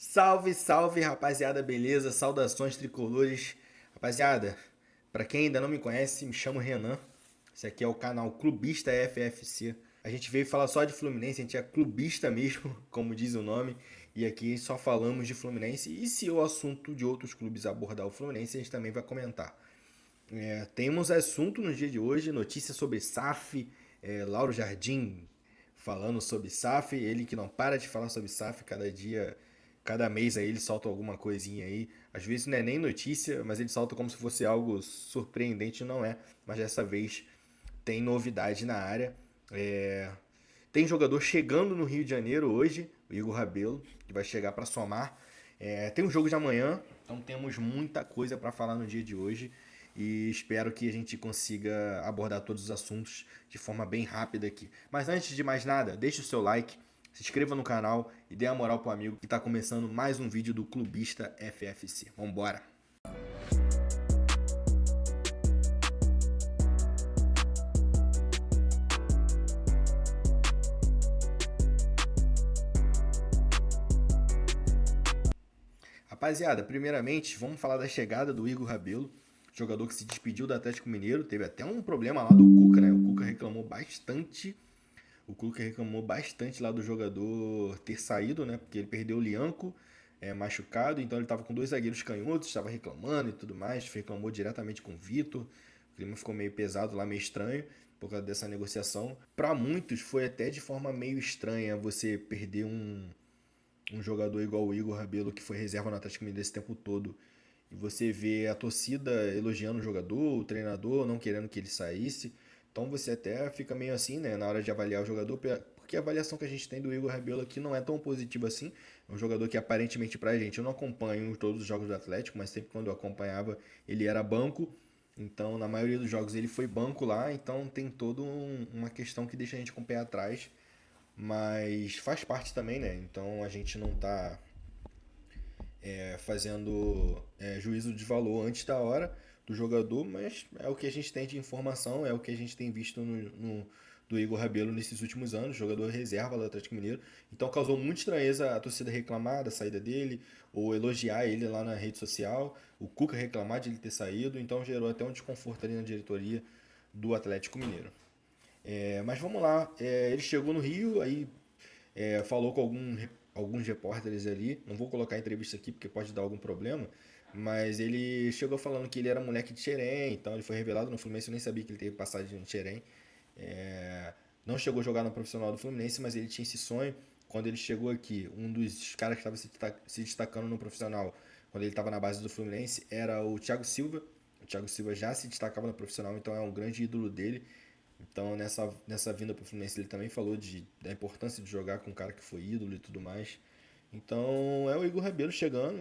Salve, salve, rapaziada, beleza? Saudações tricolores. Rapaziada, pra quem ainda não me conhece, me chamo Renan. Esse aqui é o canal Clubista FFC. A gente veio falar só de Fluminense, a gente é clubista mesmo, como diz o nome, e aqui só falamos de Fluminense. E se o assunto de outros clubes abordar o Fluminense, a gente também vai comentar. Temos assunto no dia de hoje, notícia sobre SAF, Lauro Jardim falando sobre SAF, ele que não para de falar sobre SAF, cada dia, cada mês aí ele solta alguma coisinha aí. Às vezes não é nem notícia, mas ele solta como se fosse algo surpreendente, não é. Mas dessa vez tem novidade na área. É, Tem jogador chegando no Rio de Janeiro hoje, o Igor Rabelo, que vai chegar para somar. Tem um jogo de amanhã, então temos muita coisa para falar no dia de hoje e espero que a gente consiga abordar todos os assuntos de forma bem rápida aqui. Mas antes de mais nada, deixe o seu like, se inscreva no canal e dê a moral pro amigo que está começando mais um vídeo do Clubista FFC. Vambora! Rapaziada, primeiramente, vamos falar da chegada do Igor Rabelo, jogador que se despediu do Atlético Mineiro. Teve até um problema lá do Cuca, né? O Cuca reclamou bastante lá do jogador ter saído, né? Porque ele perdeu o Lianco machucado, então ele estava com dois zagueiros canhotos, estava reclamando e tudo mais. Reclamou diretamente com o Vitor. O clima ficou meio pesado lá, meio estranho por causa dessa negociação. Para muitos foi até de forma meio estranha você perder um jogador igual o Igor Rabelo, que foi reserva no Atlético Mineiro esse tempo todo, e você vê a torcida elogiando o jogador, o treinador não querendo que ele saísse. Então você até fica meio assim, né, na hora de avaliar o jogador, porque a avaliação que a gente tem do Igor Rabelo aqui não é tão positiva assim. É um jogador que aparentemente pra gente, eu não acompanho todos os jogos do Atlético, mas sempre quando eu acompanhava, ele era banco. Então, na maioria dos jogos ele foi banco lá, então tem toda uma questão que deixa a gente com o pé atrás, mas faz parte também, né? Então a gente não tá fazendo juízo de valor antes da hora do jogador, mas é o que a gente tem de informação, é o que a gente tem visto do Igor Rabelo nesses últimos anos, jogador reserva do Atlético Mineiro. Então causou muita estranheza a torcida reclamar da saída dele, ou elogiar ele lá na rede social, o Cuca reclamar de ele ter saído, então gerou até um desconforto ali na diretoria do Atlético Mineiro. Mas vamos lá, ele chegou no Rio, aí falou com alguns repórteres ali. Não vou colocar a entrevista aqui porque pode dar algum problema. Mas ele chegou falando que ele era moleque de Xerém, então ele foi revelado no Fluminense. Eu nem sabia que ele teve passagem de Xerém. Não chegou a jogar no profissional do Fluminense, mas ele tinha esse sonho. Quando ele chegou aqui, um dos caras que estava se destacando no profissional, quando ele estava na base do Fluminense, era o Thiago Silva. O Thiago Silva já se destacava no profissional, então é um grande ídolo dele. Então, nessa vinda para o Fluminense, ele também falou da importância de jogar com um cara que foi ídolo e tudo mais. Então, é o Igor Rabelo chegando.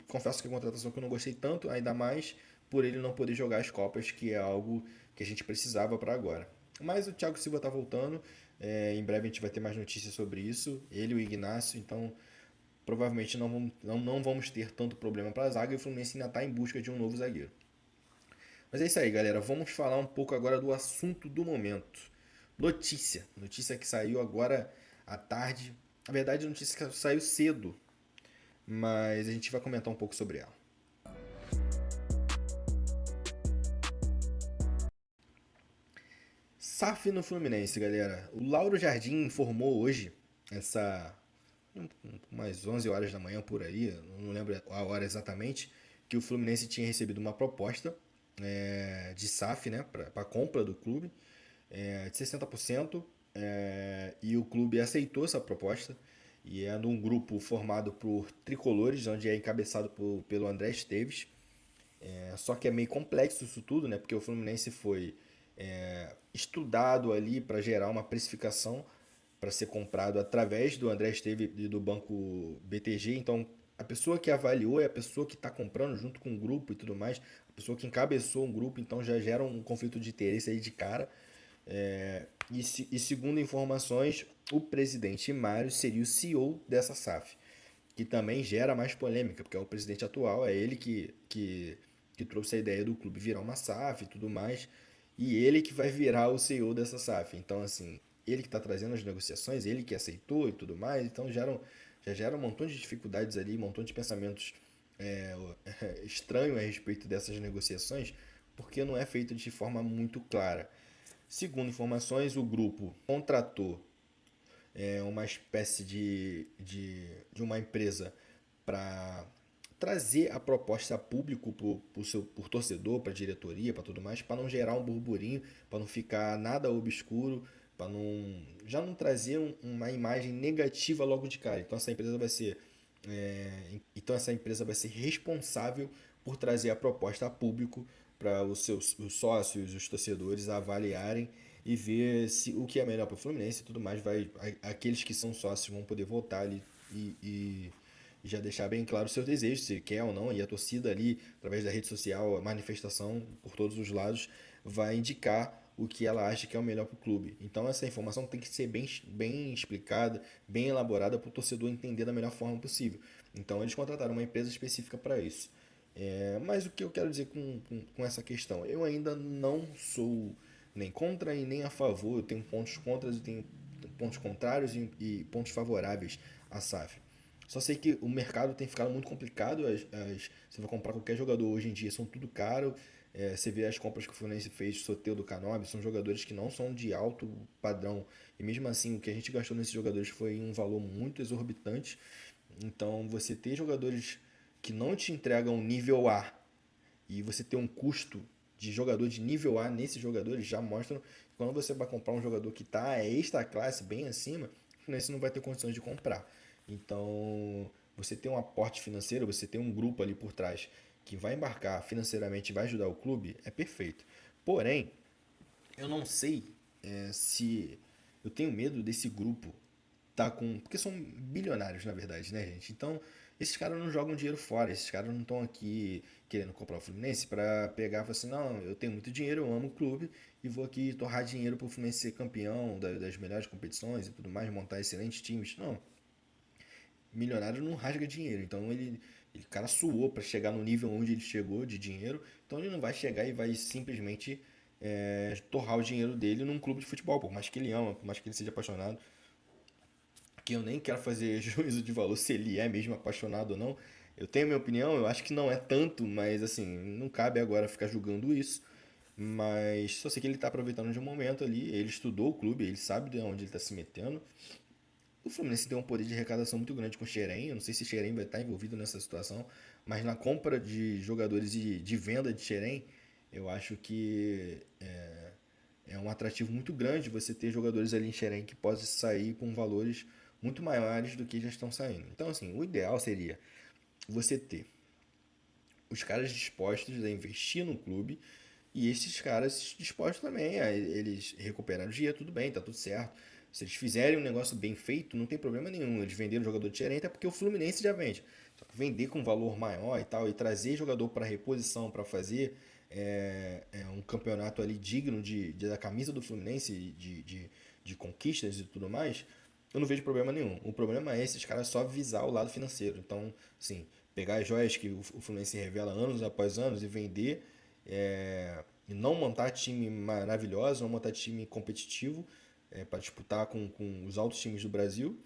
Confesso que é uma contratação que eu não gostei tanto, ainda mais por ele não poder jogar as Copas, que é algo que a gente precisava para agora. Mas o Thiago Silva está voltando. Em breve a gente vai ter mais notícias sobre isso. Ele e o Ignacio. Então, provavelmente não vamos ter tanto problema para a zaga. E o Fluminense ainda está em busca de um novo zagueiro. Mas é isso aí, galera. Vamos falar um pouco agora do assunto do momento. Notícia. Notícia que saiu agora à tarde. Na verdade, a notícia que saiu cedo, mas a gente vai comentar um pouco sobre ela. SAF no Fluminense, galera. O Lauro Jardim informou hoje, essa umas 11 horas da manhã por aí, eu não lembro a hora exatamente, que o Fluminense tinha recebido uma proposta de SAF, né, para compra do clube, de 60%, e o clube aceitou essa proposta. E é num grupo formado por tricolores, onde é encabeçado pelo André Esteves. Só que é meio complexo isso tudo, né? Porque o Fluminense foi estudado ali para gerar uma precificação para ser comprado através do André Esteves e do banco BTG. Então, a pessoa que avaliou é a pessoa que está comprando junto com o grupo e tudo mais, a pessoa que encabeçou um grupo, então já gera um conflito de interesse aí de cara. E segundo informações, o presidente Mário seria o CEO dessa SAF, que também gera mais polêmica, porque é o presidente atual, é ele que trouxe a ideia do clube virar uma SAF e tudo mais, e ele que vai virar o CEO dessa SAF. Então, assim, ele que está trazendo as negociações, ele que aceitou e tudo mais, então geram já gera um montão de dificuldades ali, um montão de pensamentos é, estranhos a respeito dessas negociações, porque não é feito de forma muito clara. Segundo informações, o grupo contratou uma espécie de uma empresa para trazer a proposta a público por torcedor, para diretoria, para tudo mais, para não gerar um burburinho, para não ficar nada obscuro, para não já não trazer uma imagem negativa logo de cara. Então essa empresa vai ser responsável por trazer a proposta a público para os sócios, os torcedores avaliarem e ver se o que é melhor para o Fluminense e tudo mais. Aqueles que são sócios vão poder votar ali e já deixar bem claro os seus desejos, se quer ou não, e a torcida ali, através da rede social, a manifestação por todos os lados, vai indicar o que ela acha que é o melhor para o clube. Então essa informação tem que ser bem explicada, bem elaborada para o torcedor entender da melhor forma possível. Então eles contrataram uma empresa específica para isso. Mas o que eu quero dizer com essa questão? Eu ainda não sou nem contra e nem a favor. Eu tenho pontos contras e tenho pontos contrários e pontos favoráveis à SAF. Só sei que o mercado tem ficado muito complicado. Você vai comprar qualquer jogador hoje em dia, são tudo caro. Você vê as compras que o Fluminense fez, Soteldo, Canobi, são jogadores que não são de alto padrão. E mesmo assim, o que a gente gastou nesses jogadores foi um valor muito exorbitante. Então, você ter jogadores que não te entregam nível A e você ter um custo de jogador de nível A nesses jogadores já mostram que quando você vai comprar um jogador que está extra classe, bem acima, você não vai ter condições de comprar. Então, você ter um aporte financeiro, você ter um grupo ali por trás que vai embarcar financeiramente e vai ajudar o clube, é perfeito. Porém, eu não sei se eu tenho medo desse grupo tá com. Porque são bilionários, na verdade, né, gente? Então, esses caras não jogam dinheiro fora. Esses caras não estão aqui querendo comprar o Fluminense para pegar e falar assim: não, eu tenho muito dinheiro, eu amo o clube e vou aqui torrar dinheiro pro Fluminense ser campeão das melhores competições e tudo mais, montar excelentes times. Não, milionário não rasga dinheiro. Então, o cara suou para chegar no nível onde ele chegou de dinheiro. Então, ele não vai chegar e vai simplesmente torrar o dinheiro dele num clube de futebol, por mais que ele ama, por mais que ele seja apaixonado, que eu nem quero fazer juízo de valor se ele é mesmo apaixonado ou não. Eu tenho a minha opinião, eu acho que não é tanto, mas assim, não cabe agora ficar julgando isso. Mas só sei que ele está aproveitando de um momento ali, ele estudou o clube, ele sabe de onde ele está se metendo. O Fluminense tem um poder de arrecadação muito grande com o Xerém, eu não sei se o Xerém vai estar envolvido nessa situação, mas na compra de jogadores e de venda de Xerém, eu acho que é um atrativo muito grande você ter jogadores ali em Xerém que possam sair com valores muito maiores do que já estão saindo. Então, assim, o ideal seria você ter os caras dispostos a investir no clube e esses caras dispostos também a eles recuperarem o dinheiro, tudo bem, tá tudo certo. Se eles fizerem um negócio bem feito, não tem problema nenhum. Eles venderam jogador de Xerém, até porque o Fluminense já vende. Só que vender com valor maior e tal, e trazer jogador para reposição, para fazer um campeonato ali digno da camisa do Fluminense, de conquistas e tudo mais, eu não vejo problema nenhum. O problema é esses caras só visar o lado financeiro. Então, assim, pegar as joias que o Fluminense revela anos após anos e vender, e não montar time maravilhoso, não montar time competitivo para disputar com os altos times do Brasil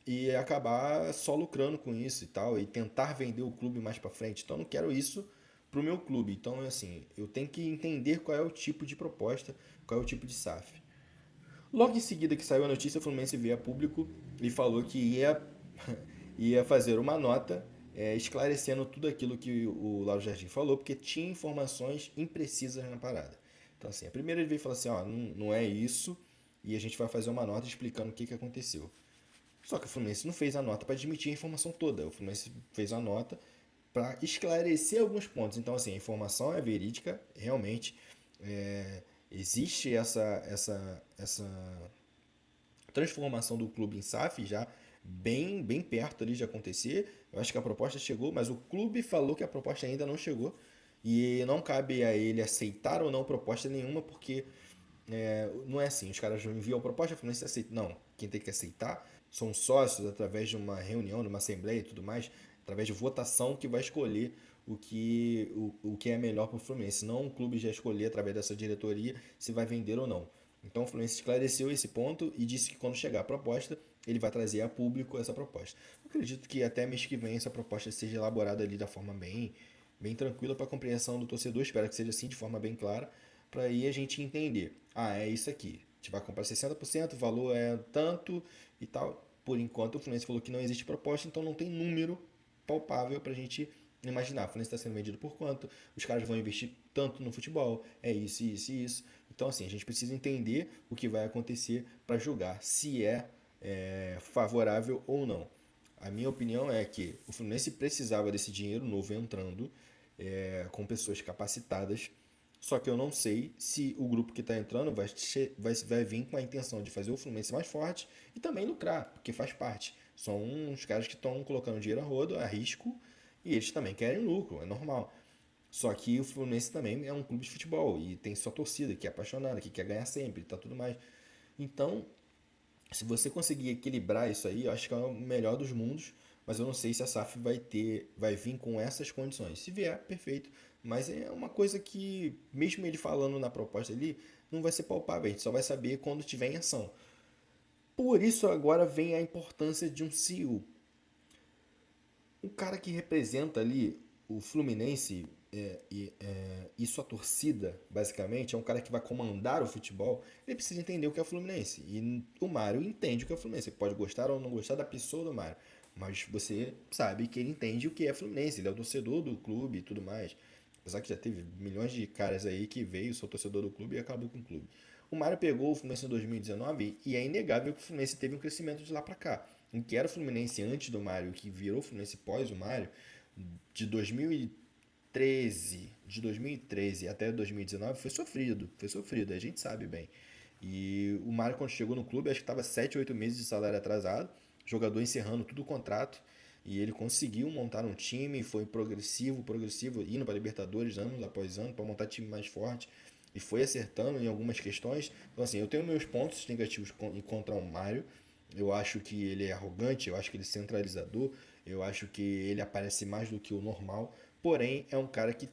e acabar só lucrando com isso e tal, e tentar vender o clube mais para frente. Então eu não quero isso pro meu clube. Então, assim, eu tenho que entender qual é o tipo de proposta, qual é o tipo de SAF. Logo em seguida que saiu a notícia, o Fluminense veio a público e falou que ia fazer uma nota esclarecendo tudo aquilo que o Lauro Jardim falou, porque tinha informações imprecisas na parada. Então, assim, a primeira ele veio e falou assim: ó, não é isso, e a gente vai fazer uma nota explicando o que aconteceu. Só que o Fluminense não fez a nota para admitir a informação toda. O Fluminense fez a nota para esclarecer alguns pontos. Então, assim, a informação é verídica, realmente existe essa transformação do clube em SAF já bem perto ali de acontecer. Eu acho que a proposta chegou, mas o clube falou que a proposta ainda não chegou. E não cabe a ele aceitar ou não proposta nenhuma, porque não é assim, os caras enviam a proposta, a Fluminense aceita. Não, quem tem que aceitar são sócios através de uma reunião, de uma assembleia e tudo mais, através de votação que vai escolher o que é melhor para o Fluminense. Não o clube já escolher através dessa diretoria se vai vender ou não. Então o Fluminense esclareceu esse ponto e disse que quando chegar a proposta, ele vai trazer a público essa proposta. Eu acredito que até mês que vem essa proposta seja elaborada ali da forma bem tranquila para a compreensão do torcedor. Espero que seja assim, de forma bem clara, para aí a gente entender. Ah, é isso aqui. A gente vai comprar 60%, o valor é tanto e tal. Por enquanto, o Fluminense falou que não existe proposta, então não tem número palpável para a gente imaginar. O Fluminense está sendo vendido por quanto? Os caras vão investir tanto no futebol. É isso, isso e isso. Então, assim, a gente precisa entender o que vai acontecer para julgar se é favorável ou não. A minha opinião é que o Fluminense precisava desse dinheiro novo entrando, com pessoas capacitadas. Só que eu não sei se o grupo que está entrando vai vir com a intenção de fazer o Fluminense mais forte e também lucrar, porque faz parte. São uns caras que estão colocando dinheiro a rodo, a risco, e eles também querem lucro, é normal. Só que o Fluminense também é um clube de futebol e tem sua torcida que é apaixonada, que quer ganhar sempre, tá tudo mais. Então, se você conseguir equilibrar isso aí, eu acho que é o melhor dos mundos, mas eu não sei se a SAF vai vir com essas condições. Se vier, perfeito, mas é uma coisa que, mesmo ele falando na proposta ali, não vai ser palpável, a gente só vai saber quando tiver em ação. Por isso agora vem a importância de um CEO. O cara que representa ali o Fluminense e sua torcida, basicamente, é um cara que vai comandar o futebol, ele precisa entender o que é o Fluminense. E o Mário entende o que é o Fluminense. Você pode gostar ou não gostar da pessoa do Mário, mas você sabe que ele entende o que é Fluminense. Ele é o torcedor do clube e tudo mais. Apesar que já teve milhões de caras aí que veio, sou torcedor do clube e acabou com o clube. O Mário pegou o Fluminense em 2019 e é inegável que o Fluminense teve um crescimento de lá para cá. O que era o Fluminense antes do Mário, que virou o Fluminense pós o Mário, de 2013 até 2019 foi sofrido, a gente sabe bem. E o Mário quando chegou no clube, acho que estava 7, 8 meses de salário atrasado, jogador encerrando tudo o contrato, e ele conseguiu montar um time, foi progressivo, indo para Libertadores ano após ano, para montar time mais forte, e foi acertando em algumas questões. Então assim, eu tenho meus pontos negativos contra o Mário, eu acho que ele é arrogante, eu acho que ele é centralizador, eu acho que ele aparece mais do que o normal, porém é um cara que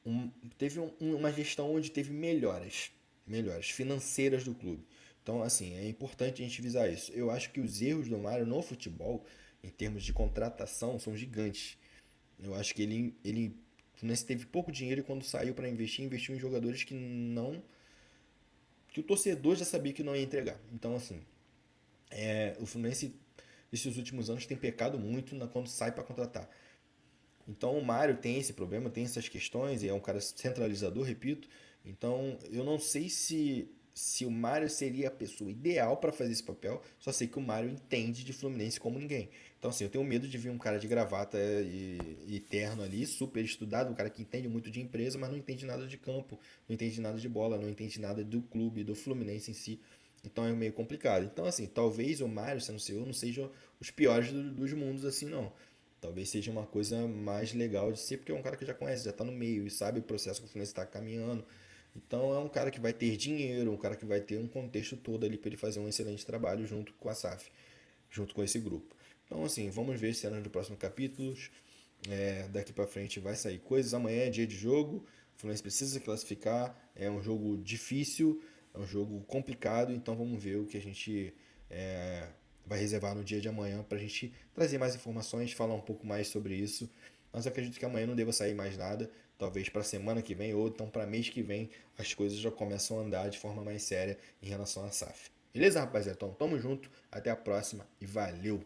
um, uma gestão onde teve melhoras financeiras do clube. Então, assim, é importante a gente visar isso. Eu acho que os erros do Mário no futebol, em termos de contratação, são gigantes. Eu acho que o Fluminense teve pouco dinheiro e quando saiu para investir, investiu em jogadores que o torcedor já sabia que não ia entregar. Então, assim, o Fluminense esses últimos anos tem pecado muito quando sai para contratar. Então o Mário tem esse problema, tem essas questões, e é um cara centralizador, repito. Então eu não sei se o Mário seria a pessoa ideal para fazer esse papel, só sei que o Mário entende de Fluminense como ninguém. Então assim, eu tenho medo de ver um cara de gravata e terno ali, super estudado, um cara que entende muito de empresa, mas não entende nada de campo, não entende nada de bola, não entende nada do clube, do Fluminense em si. Então é meio complicado. Então assim, talvez o Mário, sendo CEO, não seja os piores dos mundos assim não. Talvez seja uma coisa mais legal de ser, porque é um cara que já conhece, já está no meio e sabe o processo que o Fluminense está caminhando. Então é um cara que vai ter dinheiro, um cara que vai ter um contexto todo ali para ele fazer um excelente trabalho junto com a SAF, junto com esse grupo. Então assim, vamos ver cenas do próximo capítulos. Daqui para frente vai sair coisas. Amanhã é dia de jogo, o Fluminense precisa se classificar, é um jogo difícil, é um jogo complicado, então vamos ver o que a gente é, vai reservar no dia de amanhã para a gente trazer mais informações, falar um pouco mais sobre isso. Mas eu acredito que amanhã não deva sair mais nada. Talvez para a semana que vem ou então para mês que vem as coisas já começam a andar de forma mais séria em relação à SAF. Beleza, rapaziada? Então, tamo junto, até a próxima e valeu!